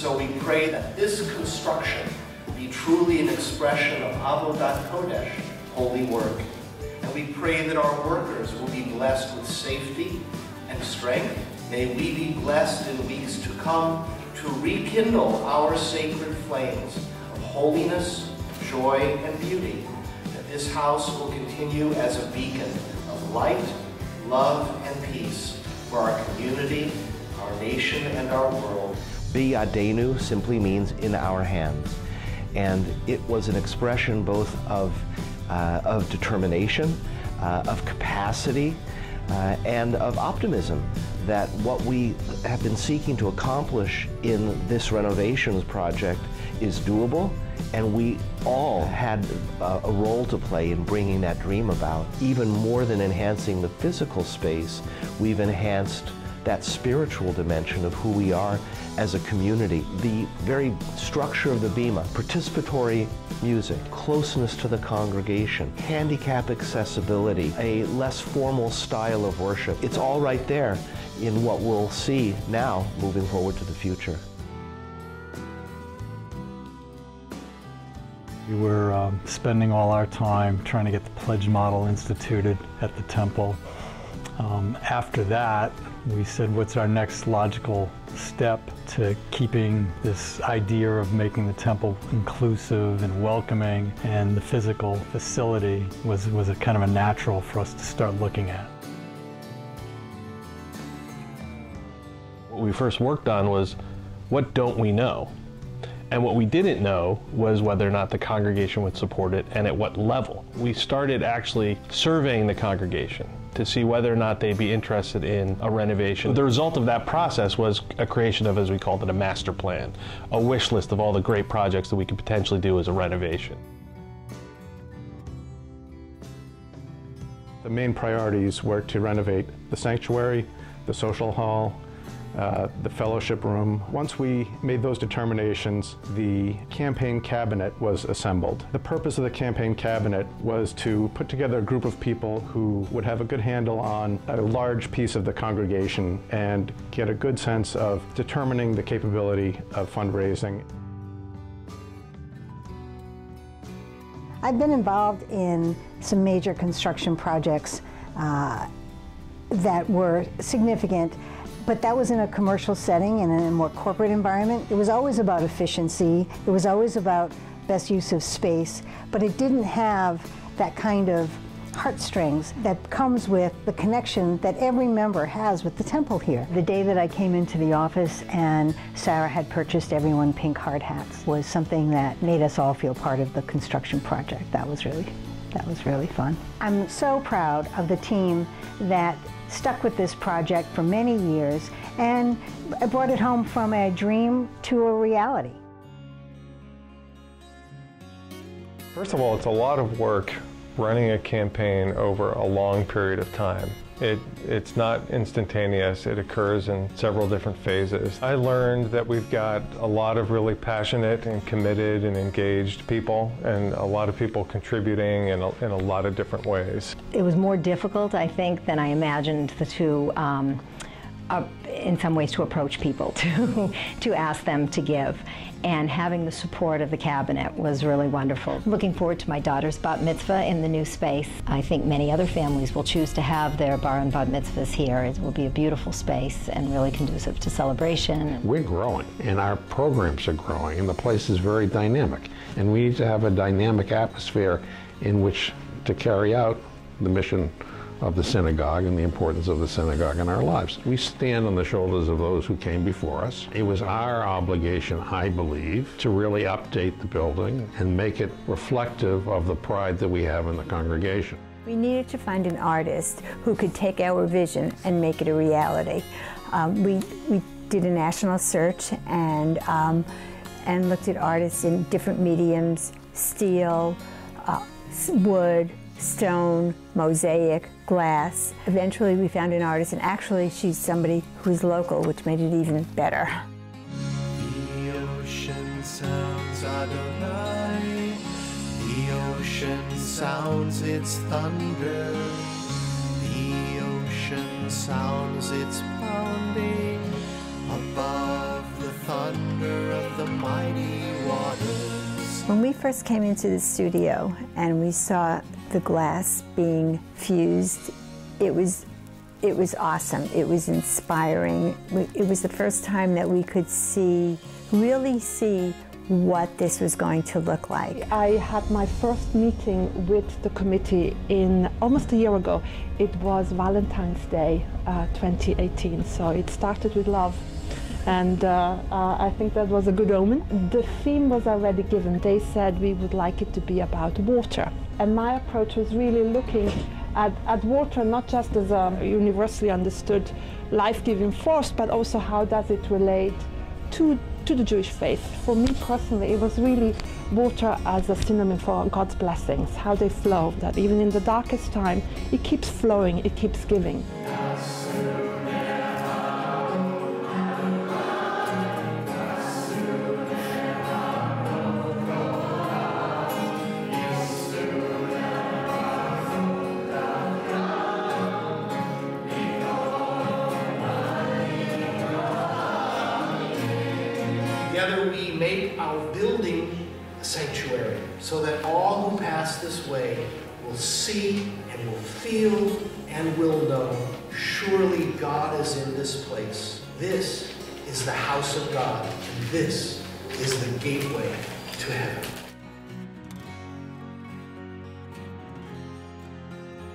so we pray that this construction be truly an expression of Avodat Kodesh, holy work. And we pray that our workers will be blessed with safety and strength. May we be blessed in weeks to come to rekindle our sacred flames of holiness, joy, and beauty, that this house will continue as a beacon of light, love, and peace for our community, our nation, and our world. Biyadenu simply means in our hands. And it was an expression both of determination, of capacity, and of optimism that what we have been seeking to accomplish in this renovations project is doable, and we all had a role to play in bringing that dream about. Even more than enhancing the physical space, we've enhanced that spiritual dimension of who we are as a community. The very structure of the Bima, participatory music, closeness to the congregation, handicap accessibility, a less formal style of worship. It's all right there in what we'll see now moving forward to the future. We were spending all our time trying to get the pledge model instituted at the temple. After that, we said, what's our next logical step to keeping this idea of making the temple inclusive and welcoming, and the physical facility was a kind of a natural for us to start looking at. What we first worked on was, what don't we know? And what we didn't know was whether or not the congregation would support it and at what level. We started actually surveying the congregation to see whether or not they'd be interested in a renovation. The result of that process was a creation of, as we called it, a master plan, a wish list of all the great projects that we could potentially do as a renovation. The main priorities were to renovate the sanctuary, the social hall, the fellowship room. Once we made those determinations, the campaign cabinet was assembled. The purpose of the campaign cabinet was to put together a group of people who would have a good handle on a large piece of the congregation and get a good sense of determining the capability of fundraising. I've been involved in some major construction projects that were significant, but that was in a commercial setting and in a more corporate environment. It was always about efficiency. It was always about best use of space, but it didn't have that kind of heartstrings that comes with the connection that every member has with the temple here. The day that I came into the office and Sarah had purchased everyone pink hard hats was something that made us all feel part of the construction project. That was really fun. I'm so proud of the team that stuck with this project for many years and brought it home from a dream to a reality. First of all, it's a lot of work running a campaign over a long period of time. It's not instantaneous. It occurs in several different phases. I learned that we've got a lot of really passionate and committed and engaged people, and a lot of people contributing in a lot of different ways. It was more difficult, I think, than I imagined in some ways to approach people, to ask them to give. And having the support of the cabinet was really wonderful. Looking forward to my daughter's bat mitzvah in the new space. I think many other families will choose to have their bar and bat mitzvahs here. It will be a beautiful space and really conducive to celebration. We're growing, and our programs are growing, and the place is very dynamic. And we need to have a dynamic atmosphere in which to carry out the mission of the synagogue and the importance of the synagogue in our lives. We stand on the shoulders of those who came before us. It was our obligation, I believe, to really update the building and make it reflective of the pride that we have in the congregation. We needed to find an artist who could take our vision and make it a reality. We did a national search and looked at artists in different mediums: steel, wood, stone, mosaic, glass. Eventually we found an artist, and actually she's somebody who's local, which made it even better. The ocean sounds Adonai, the ocean sounds its thunder, the ocean sounds its pounding above the thunder of the mighty waters. When we first came into the studio and we saw the glass being fused, it was awesome. It was inspiring. It was the first time that we could really see what this was going to look like. I had my first meeting with the committee almost a year ago. It was Valentine's Day 2018, so it started with love. And I think that was a good omen. The theme was already given. They said we would like it to be about water. And my approach was really looking at water not just as a universally understood life-giving force, but also how does it relate to the Jewish faith. For me personally, it was really water as a synonym for God's blessings, how they flow, that even in the darkest time, it keeps flowing, it keeps giving. Together we make our building a sanctuary, so that all who pass this way will see and will feel and will know, surely God is in this place. This is the house of God, and this is the gateway to heaven.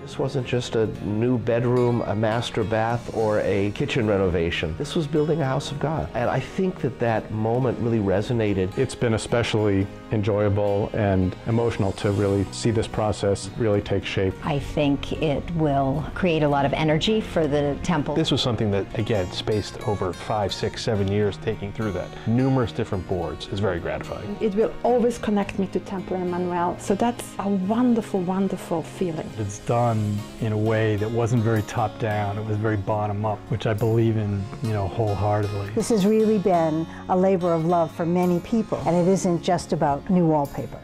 This wasn't just a new bedroom, a master bath, or a kitchen renovation. This was building a house of God. And I think that moment really resonated. It's been especially enjoyable and emotional to really see this process really take shape. I think it will create a lot of energy for the temple. This was something that, again, spaced over 5, 6, 7 years taking through that. Numerous different boards is very gratifying. It will always connect me to Temple Emanu-El, so that's a wonderful, wonderful feeling. It's done in a way that wasn't very top-down, it was very bottom-up, which I believe in, wholeheartedly. This has really been a labor of love for many people, and it isn't just about new wallpaper.